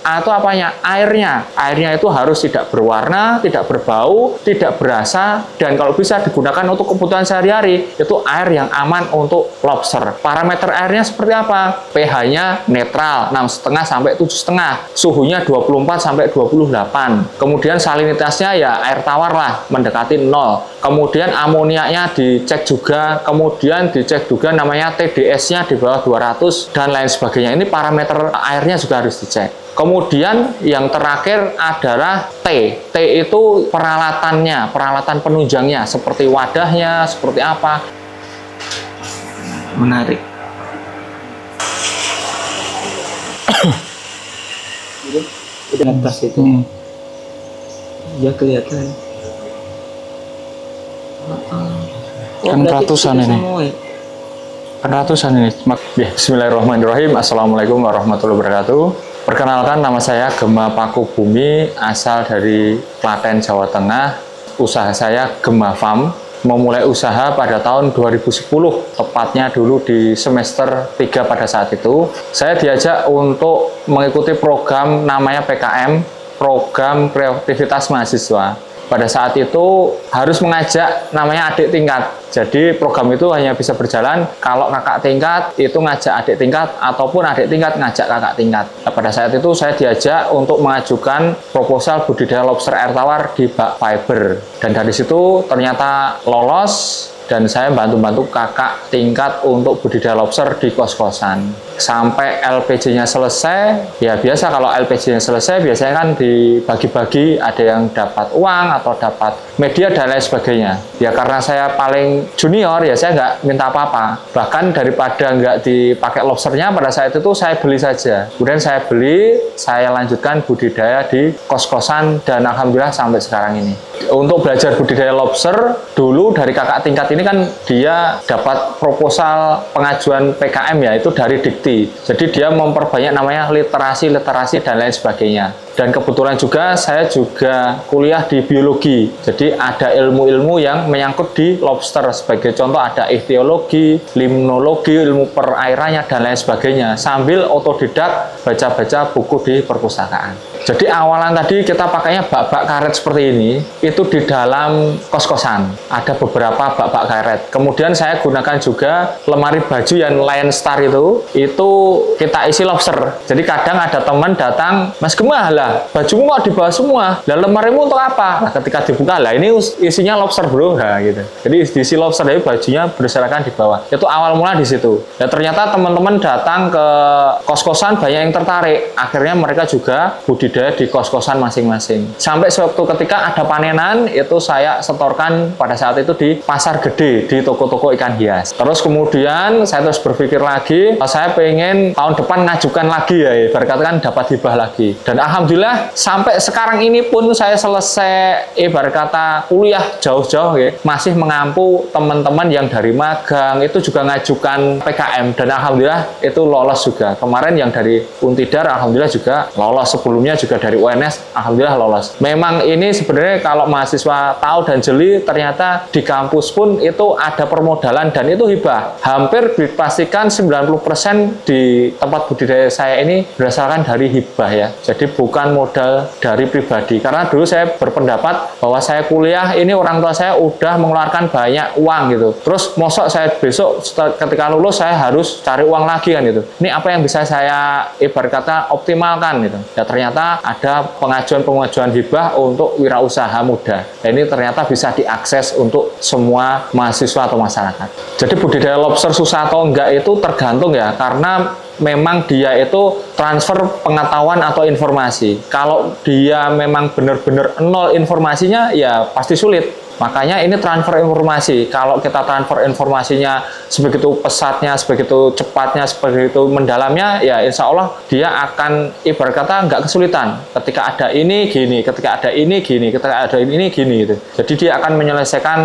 A itu apanya? Airnya. Airnya itu harus tidak berwarna, tidak berbau, tidak berasa, dan kalau bisa digunakan untuk kebutuhan sehari-hari. Itu air yang aman untuk lobster. Parameter airnya seperti apa? pH-nya netral, 6,5 sampai 7,5. Suhunya 24 sampai 28. Kemudian salinitasnya ya air tawar lah, mendekati 0. Kemudian amoniaknya dicek juga, kemudian dicek juga namanya TDS-nya di bawah 200 dan lain sebagainya. Ini parameter airnya juga harus dicek. Kemudian yang terakhir adalah T. T itu peralatannya, peralatan penunjangnya, seperti wadahnya, seperti apa. Menarik. Di atas itu. Ya kelihatan. Kan ratusan ini. Kan ratusan ini. Bismillahirrahmanirrahim. Assalamualaikum warahmatullahi wabarakatuh. Perkenalkan, nama saya Gema Paku Bumi, asal dari Klaten, Jawa Tengah. Usaha saya Gema Farm. Memulai usaha pada tahun 2010, tepatnya dulu di semester 3 pada saat itu. Saya diajak untuk mengikuti program namanya PKM, Program Kreativitas Mahasiswa. Pada saat itu harus mengajak namanya adik tingkat. Jadi program itu hanya bisa berjalan kalau kakak tingkat itu ngajak adik tingkat ataupun adik tingkat ngajak kakak tingkat. Nah, pada saat itu saya diajak untuk mengajukan proposal budidaya lobster air tawar di bak fiber. Dan dari situ ternyata lolos dan saya bantu-bantu kakak tingkat untuk budidaya lobster di kos-kosan. Sampai LPG-nya selesai, ya biasa kalau LPG-nya selesai biasanya kan dibagi-bagi, ada yang dapat uang atau dapat media dan lain sebagainya. Ya karena saya paling junior ya saya nggak minta apa-apa. Bahkan daripada nggak dipakai lobsternya pada saat itu saya beli saja. Kemudian saya beli, saya lanjutkan budidaya di kos-kosan dan alhamdulillah sampai sekarang ini. Untuk belajar budidaya lobster, dulu dari kakak tingkat ini kan dia dapat proposal pengajuan PKM ya, itu dari Dikti. Jadi dia memperbanyak namanya literasi dan lain sebagainya. Dan kebetulan juga saya juga kuliah di biologi. Jadi ada ilmu-ilmu yang menyangkut di lobster. Sebagai contoh ada ichthyoologi, limnologi, ilmu perairannya dan lain sebagainya. Sambil otodidak baca-baca buku di perpustakaan. Jadi awalan tadi kita pakainya bak-bak karet seperti ini, itu di dalam kos-kosan. Ada beberapa bak-bak karet. Kemudian saya gunakan juga lemari baju yang Lion Star itu kita isi lobster. Jadi kadang ada teman datang, Mas Gema lah, bajumu kok dibawa semua? Lah lemarimu untuk apa? Nah, ketika dibuka, lah ini isinya lobster bro, nah, gitu. Jadi diisi lobster, jadi bajunya berserakan di bawah. Itu awal mula di situ. Ya ternyata teman-teman datang ke kos-kosan banyak yang tertarik. Akhirnya mereka juga budidaya di kos-kosan masing-masing. Sampai suatu ketika ada panenan, itu saya setorkan pada saat itu di pasar gede, di toko-toko ikan hias. Terus kemudian saya terus berpikir lagi, saya pengen tahun depan ngajukan lagi ya, ibarat dapat hibah lagi. Dan alhamdulillah sampai sekarang ini pun saya selesai ibarat kata kuliah jauh-jauh ya, masih mengampu teman-teman yang dari magang itu juga ngajukan PKM dan alhamdulillah itu lolos juga. Kemarin yang dari Untidar alhamdulillah juga lolos, sebelumnya juga dari UNS alhamdulillah lolos. Memang ini sebenarnya kalau mahasiswa tahu dan jeli, ternyata di kampus pun itu ada permodalan dan itu hibah. Hampir dipastikan 90% di tempat budidaya saya ini berdasarkan dari hibah ya. Jadi bukan modal dari pribadi. Karena dulu saya berpendapat bahwa saya kuliah ini orang tua saya udah mengeluarkan banyak uang gitu. Terus mosok saya besok ketika lulus saya harus cari uang lagi kan gitu. Ini apa yang bisa saya ibarat kata optimalkan gitu. Ya ternyata ada pengajuan hibah untuk wirausaha muda. Dan ini ternyata bisa diakses untuk semua mahasiswa atau masyarakat. Jadi budidaya lobster susah atau enggak itu tergantung ya, karena memang dia itu transfer pengetahuan atau informasi. Kalau dia memang benar-benar nol informasinya, ya pasti sulit. Makanya ini transfer informasi. Kalau kita transfer informasinya sebegitu pesatnya, sebegitu cepatnya, sebegitu mendalamnya, ya insya Allah dia akan ibarat kata nggak kesulitan. Ketika ada ini gini, ketika ada ini gini, ketika ada ini gini gitu. Jadi dia akan menyelesaikan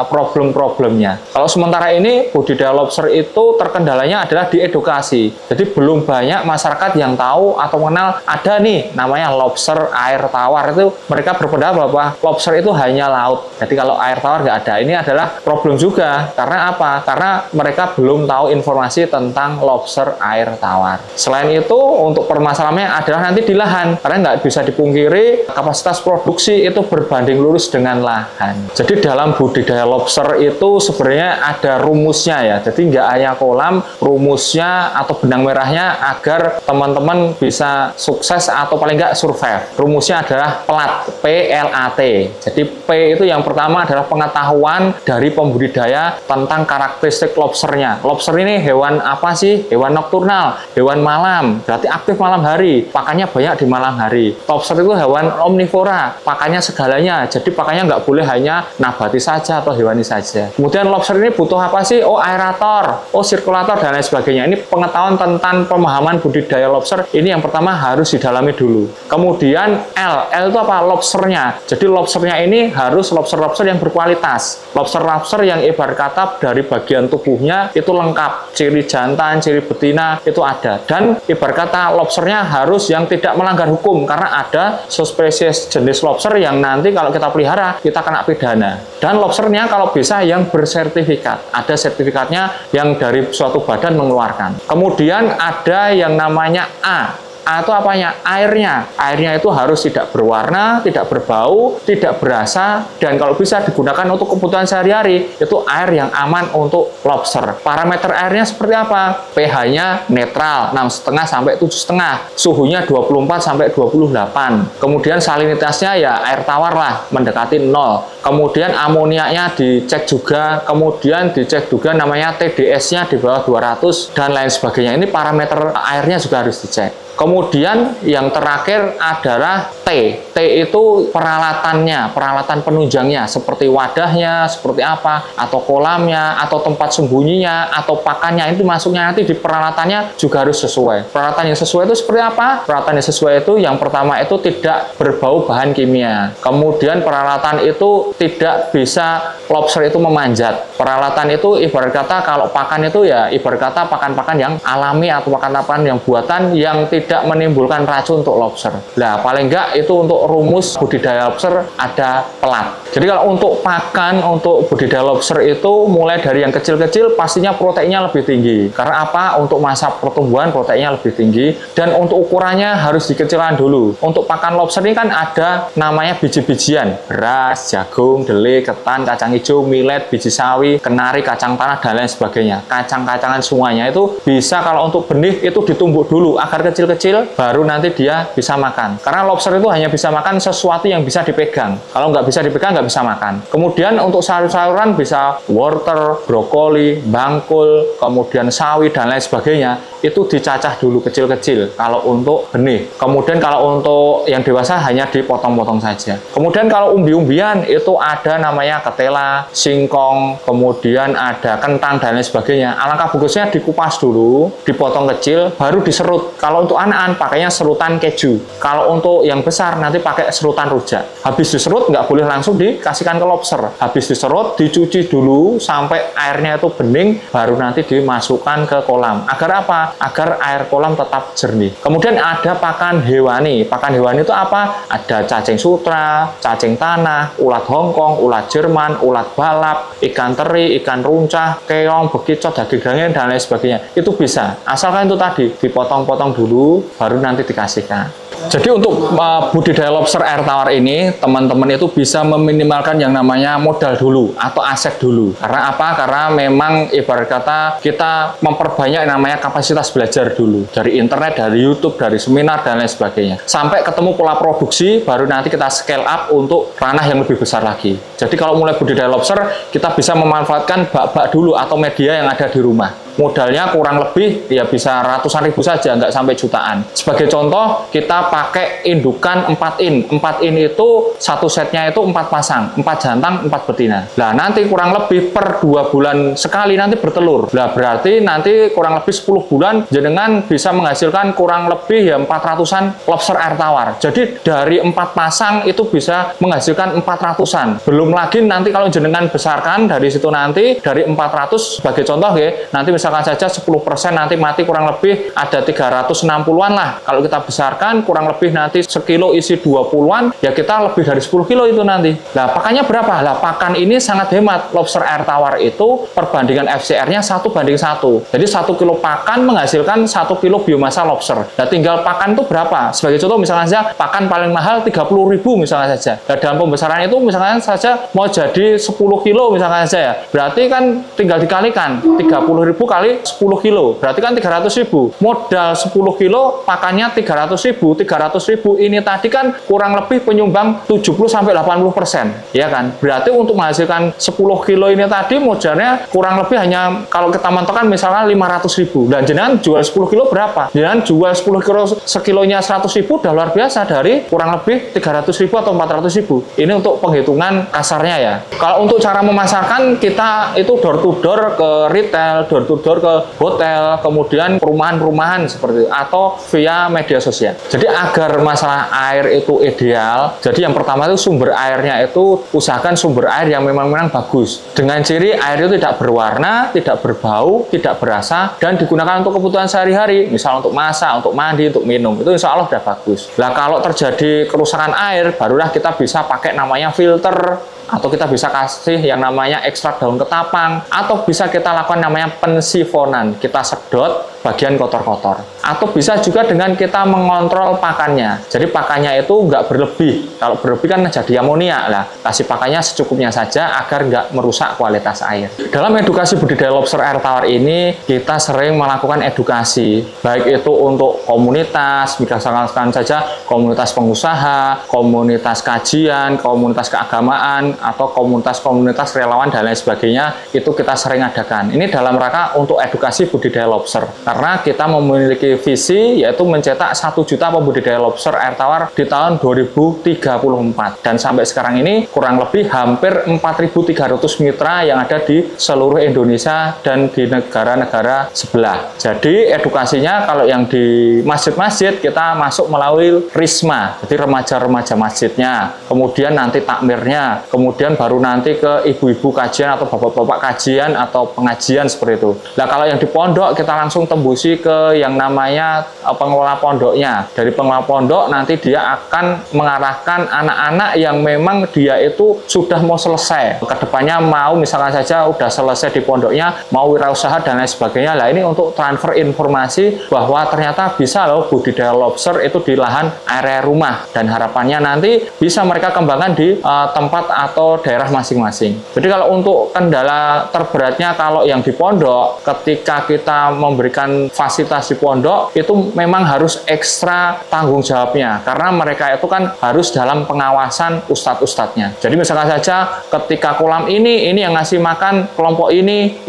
problem-problemnya. Kalau sementara ini budidaya lobster itu terkendalanya adalah di edukasi. Jadi belum banyak masyarakat yang tahu atau mengenal ada nih namanya lobster air tawar. Itu mereka berpendapat bahwa lobster itu hanya laut. Jadi kalau air tawar nggak ada. Ini adalah problem juga. Karena apa? Karena mereka belum tahu informasi tentang lobster air tawar. Selain itu, untuk permasalahannya adalah nanti di lahan. Karena nggak bisa dipungkiri, kapasitas produksi itu berbanding lurus dengan lahan. Jadi dalam budidaya lobster itu sebenarnya ada rumusnya ya. Jadi nggak hanya kolam, rumusnya atau benang merahnya agar teman-teman bisa sukses atau paling nggak survive. Rumusnya adalah PLAT, P-L-A-T. Jadi P itu yang pertama adalah pengetahuan dari pembudidaya tentang karakteristik lobsternya. Lobster ini hewan apa sih? Hewan nokturnal, hewan malam, berarti aktif malam hari, pakannya banyak di malam hari. Lobster itu hewan omnivora, pakannya segalanya, jadi pakannya nggak boleh hanya nabati saja atau hewani saja. Kemudian lobster ini butuh apa sih? Oh, aerator, oh, sirkulator, dan lain sebagainya. Ini pengetahuan tentang pemahaman budidaya lobster, ini yang pertama harus didalami dulu. Kemudian L itu apa? Lobsternya. Jadi lobsternya ini harus lobster-lobster yang berkualitas. Lobster-lobster yang ibarat kata dari bagian tubuhnya itu lengkap. Ciri jantan, ciri betina itu ada. Dan ibarat kata lobsternya harus yang tidak melanggar hukum. Karena ada subspesies jenis lobster yang nanti kalau kita pelihara, kita kena pidana. Dan lobsternya kalau bisa yang bersertifikat. Ada sertifikatnya yang dari suatu badan mengeluarkan. Kemudian ada yang namanya A. A itu apanya? Airnya. Airnya itu harus tidak berwarna, tidak berbau, tidak berasa, dan kalau bisa digunakan untuk kebutuhan sehari-hari. Itu air yang aman untuk lobster. Parameter airnya seperti apa? pH-nya netral, 6,5 sampai 7,5. Suhunya 24 sampai 28. Kemudian salinitasnya ya air tawar lah, mendekati 0. Kemudian amoniaknya dicek juga, kemudian dicek juga namanya TDS-nya di bawah 200, dan lain sebagainya. Ini parameter airnya juga harus dicek. Kemudian yang terakhir adalah T. T itu peralatannya, peralatan penunjangnya, seperti wadahnya, seperti apa, atau kolamnya, atau tempat sembunyinya, atau pakannya. Itu masuknya nanti di peralatannya juga harus sesuai. Peralatan yang sesuai itu seperti apa? Peralatan yang sesuai itu yang pertama itu tidak berbau bahan kimia. Kemudian peralatan itu tidak bisa lobster itu memanjat. Peralatan itu ibarat kata kalau pakan itu ya ibarat kata pakan-pakan yang alami atau pakan-pakan yang buatan yang tidak menimbulkan racun untuk lobster. Nah, paling enggak itu untuk rumus budidaya lobster ada PLAT. Jadi kalau untuk pakan, untuk budidaya lobster itu mulai dari yang kecil-kecil pastinya proteinnya lebih tinggi. Karena apa? Untuk masa pertumbuhan proteinnya lebih tinggi, dan untuk ukurannya harus dikecilkan dulu. Untuk pakan lobster ini kan ada namanya biji-bijian, beras, jagung, dele, ketan, kacang hijau, millet, biji sawi, kenari, kacang tanah, dan lain sebagainya. Kacang-kacangan semuanya itu bisa kalau untuk benih itu ditumbuk dulu agar kecil-kecil, baru nanti dia bisa makan. Karena lobster itu hanya bisa makan sesuatu yang bisa dipegang. Kalau nggak bisa dipegang, nggak bisa makan. Kemudian untuk sayur-sayuran bisa wortel, brokoli, bangkul, kemudian sawi, dan lain sebagainya. Itu dicacah dulu kecil-kecil kalau untuk benih. Kemudian kalau untuk yang dewasa hanya dipotong-potong saja. Kemudian kalau umbi-umbian itu ada namanya ketela, singkong, kemudian ada kentang, dan lain sebagainya. Alangkah bagusnya dikupas dulu, dipotong kecil, baru diserut. Kalau untuk anak-anak pakainya serutan keju. Kalau untuk yang besar nanti pakai serutan rujak. Habis diserut nggak boleh langsung dikasihkan ke lobster. Habis diserut dicuci dulu sampai airnya itu bening, baru nanti dimasukkan ke kolam. Agar apa? Agar air kolam tetap jernih. Kemudian ada pakan hewani. Pakan hewani itu apa? Ada cacing sutra, cacing tanah, ulat Hongkong, ulat Jerman, ulat balap, ikan teri, ikan runcah, keong, bekicot, daging daging, dan lain sebagainya. Itu bisa. Asalkan itu tadi dipotong-potong dulu, baru nanti dikasihkan. Jadi untuk budidaya lobster air tawar ini, teman-teman itu bisa meminimalkan yang namanya modal dulu atau aset dulu. Karena apa? Karena memang ibarat kata kita memperbanyak namanya kapasitas belajar dulu. Dari internet, dari YouTube, dari seminar, dan lain sebagainya. Sampai ketemu pola produksi, baru nanti kita scale up untuk ranah yang lebih besar lagi. Jadi kalau mulai budidaya lobster, kita bisa memanfaatkan bak-bak dulu atau media yang ada di rumah. Modalnya kurang lebih ya bisa ratusan ribu saja, nggak sampai jutaan. Sebagai contoh, kita pakai indukan 4 in. 4 in itu satu setnya itu 4 pasang, 4 jantan, 4 betina. Nah, nanti kurang lebih per 2 bulan sekali nanti bertelur. Nah, berarti nanti kurang lebih 10 bulan jenengan bisa menghasilkan kurang lebih ya 400-an lobster air tawar. Jadi dari 4 pasang itu bisa menghasilkan 400-an. Belum lagi nanti kalau jenengan besarkan dari situ nanti dari 400 sebagai contoh ya, nanti misalnya misalkan saja 10% nanti mati kurang lebih ada 360-an lah. Kalau kita besarkan kurang lebih nanti sekilo isi 20-an, ya kita lebih dari 10 kilo itu nanti. Nah, pakannya berapa? Lah, pakan ini sangat hemat. Lobster air tawar itu perbandingan FCR-nya 1:1. Jadi 1 kilo pakan menghasilkan 1 kilo biomasa lobster. Nah, tinggal pakan itu berapa? Sebagai contoh misalkan saja pakan paling mahal 30.000 misalkan saja. Nah, dalam pembesaran itu misalkan saja mau jadi 10 kilo misalkan saja ya. Berarti kan tinggal dikalikan 30.000 kali 10 kilo. Berarti kan 300.000. Modal 10 kilo pakannya 300.000. 300.000 ini tadi kan kurang lebih penyumbang 70-80%. Ya kan? Berarti untuk menghasilkan 10 kilo ini tadi modalnya kurang lebih hanya kalau kita mentokan misalnya 500.000. Dan jenengan jual 10 kilo berapa? Jenengan jual 10 kilo sekilonya 100.000 udah luar biasa dari kurang lebih 300.000 atau 400.000. Ini untuk penghitungan kasarnya ya. Kalau untuk cara memasarkan kita itu door to door ke retail, door to door ke hotel, kemudian perumahan-perumahan seperti itu, atau via media sosial. Jadi agar masalah air itu ideal, jadi yang pertama itu sumber airnya itu usahakan sumber air yang memang bagus. Dengan ciri air itu tidak berwarna, tidak berbau, tidak berasa, dan digunakan untuk kebutuhan sehari-hari, misal untuk masak, untuk mandi, untuk minum, itu insya Allah sudah bagus. Nah, kalau terjadi kerusakan air, barulah kita bisa pakai namanya filter, atau kita bisa kasih yang namanya ekstrak daun ketapang, atau bisa kita lakukan namanya pensifonan, kita sedot bagian kotor-kotor. Atau bisa juga dengan kita mengontrol pakannya. Jadi pakannya itu nggak berlebih. Kalau berlebih kan jadi amonia lah. Kasih pakannya secukupnya saja agar nggak merusak kualitas air. Dalam edukasi budidaya lobster air tawar ini, kita sering melakukan edukasi. Baik itu untuk komunitas, misalkan saja komunitas pengusaha, komunitas kajian, komunitas keagamaan, atau komunitas-komunitas relawan dan lain sebagainya, itu kita sering adakan. Ini dalam rangka untuk edukasi budidaya lobster. Karena kita memiliki visi yaitu mencetak 1 juta pembudidaya lobster air tawar di tahun 2034. Dan sampai sekarang ini kurang lebih hampir 4.300 mitra yang ada di seluruh Indonesia dan di negara-negara sebelah. Jadi edukasinya kalau yang di masjid-masjid kita masuk melalui Risma, jadi remaja-remaja masjidnya. Kemudian nanti takmirnya, kemudian baru nanti ke ibu-ibu kajian atau bapak-bapak kajian atau pengajian seperti itu. Nah, kalau yang di pondok kita langsung tembusi ke yang namanya pengelola pondoknya. Dari pengelola pondok nanti dia akan mengarahkan anak-anak yang memang dia itu sudah mau selesai. Kedepannya mau misalkan saja udah selesai di pondoknya, mau wirausaha dan lain sebagainya. Nah, ini untuk transfer informasi bahwa ternyata bisa loh budidaya lobster itu di lahan area rumah. Dan harapannya nanti bisa mereka kembangkan di tempat atau daerah masing-masing. Jadi kalau untuk kendala terberatnya kalau yang di pondok, ketika kita memberikan fasilitas di pondok itu memang harus ekstra tanggung jawabnya karena mereka itu kan harus dalam pengawasan ustadz-ustadznya. Jadi misalkan saja ketika kolam ini yang ngasih makan kelompok ini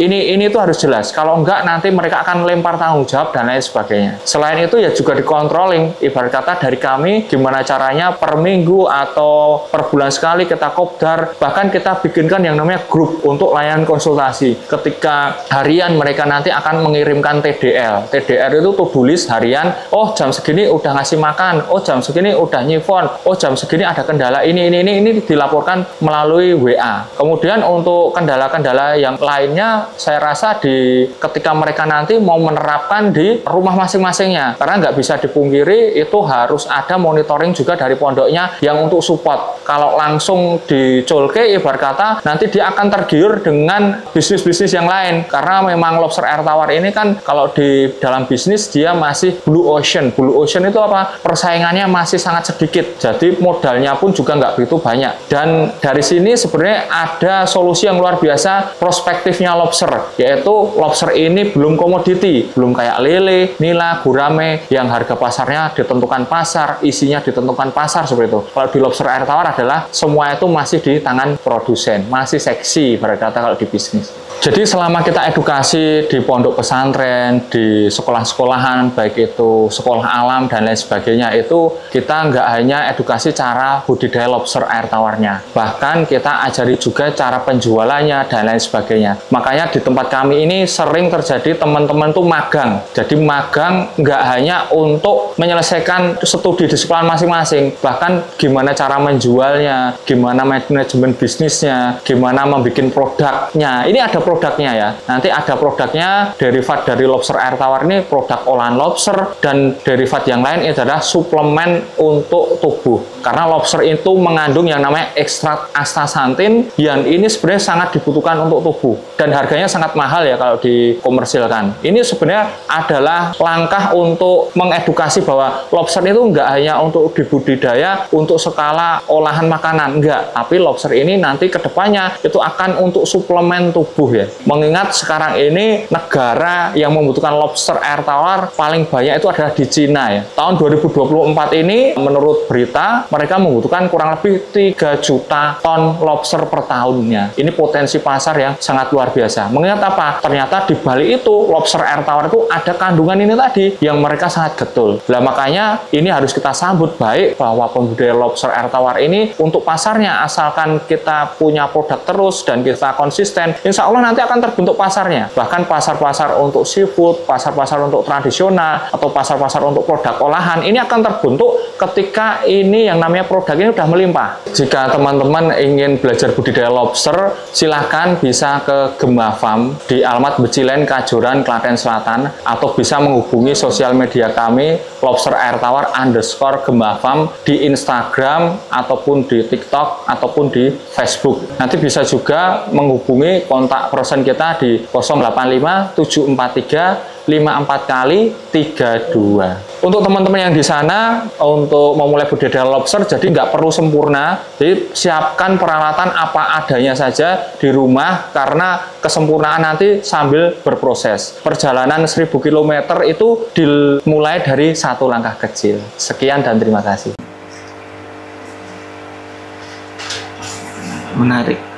itu harus jelas. Kalau enggak nanti mereka akan lempar tanggung jawab dan lain sebagainya. Selain itu ya juga di-controlling, ibarat kata dari kami gimana caranya per minggu atau per bulan sekali kita kopdar, bahkan kita bikinkan yang namanya grup untuk layanan konsultasi. Ketika harian mereka nanti akan mengirimkan TDL. TDR itu to-do list harian, oh jam segini udah ngasih makan, oh jam segini udah nyifon, oh jam segini ada kendala ini dilaporkan melalui WA. Kemudian untuk kendala-kendala yang lainnya saya rasa ketika mereka nanti mau menerapkan di rumah masing-masingnya. Karena nggak bisa dipungkiri itu harus ada monitoring juga dari pondoknya yang untuk support. Kalau langsung dicolke ibarat kata nanti dia akan tergiur dengan bisnis-bisnis yang lain. Karena memang lobster air tawar ini kan kalau di dalam bisnis dia masih blue ocean. Blue ocean itu apa? Persaingannya masih sangat sedikit. Jadi modalnya pun juga nggak begitu banyak. Dan dari sini sebenarnya ada solusi yang luar biasa prospektifnya lobster. Yaitu lobster ini belum komoditi. Belum kayak lele, nila, gurame yang harga pasarnya ditentukan pasar, isinya ditentukan pasar seperti itu. Kalau di lobster air tawar adalah semua itu masih di tangan produsen. Masih seksi berkata kalau di bisnis. Jadi selama kita edukasi di pondok pesantren, di sekolah-sekolahan, baik itu sekolah alam dan lain sebagainya, itu kita nggak hanya edukasi cara budidaya lobster air tawarnya, bahkan kita ajari juga cara penjualannya dan lain sebagainya. Makanya di tempat kami ini sering terjadi teman-teman tuh magang. Jadi magang nggak hanya untuk menyelesaikan studi di sekolah masing-masing, bahkan gimana cara menjualnya, gimana manajemen bisnisnya, gimana membuat produknya. Ini ada produknya ya. Nanti ada produknya, derivat dari lobster air tawar ini produk olahan lobster, dan derivat yang lain itu adalah suplemen untuk tubuh. Karena lobster itu mengandung yang namanya ekstrak astaxanthin yang ini sebenarnya sangat dibutuhkan untuk tubuh dan harganya sangat mahal ya kalau dikomersilkan. Ini sebenarnya adalah langkah untuk mengedukasi bahwa lobster itu enggak hanya untuk dibudidaya untuk skala olahan makanan, enggak, tapi lobster ini nanti kedepannya itu akan untuk suplemen tubuh ya. Mengingat sekarang ini negara yang membutuhkan lobster air tawar paling banyak itu adalah di Cina ya. Tahun 2024 ini menurut berita mereka membutuhkan kurang lebih 3 juta ton lobster per tahunnya. Ini potensi pasar yang sangat luar biasa. Mengingat apa? Ternyata di balik itu lobster air tawar itu ada kandungan ini tadi yang mereka sangat getol. Nah makanya ini harus kita sambut baik bahwa pembudidaya lobster air tawar ini untuk pasarnya, asalkan kita punya produk terus dan kita konsisten, insya Allah nanti akan terbentuk pasarnya. Bahkan pasar-pasar untuk seafood, pasar-pasar untuk tradisional, atau pasar-pasar untuk produk olahan ini akan terbentuk ketika ini yang namanya produk ini sudah melimpah. Jika teman-teman ingin belajar budidaya lobster, silahkan bisa ke Gema Farm di alamat Becilen, Kajoran, Klaten Selatan, atau bisa menghubungi sosial media kami lobster air tawar _Gema Farm di Instagram ataupun di TikTok ataupun di Facebook. Nanti bisa juga menghubungi kontak person kita di 085 743 54 kali 32. Untuk teman-teman yang di sana untuk memulai budidaya lobster, jadi nggak perlu sempurna. Jadi siapkan peralatan apa adanya saja di rumah karena kesempurnaan nanti sambil berproses. Perjalanan 1000 km itu dimulai dari satu langkah kecil. Sekian dan terima kasih. Menarik.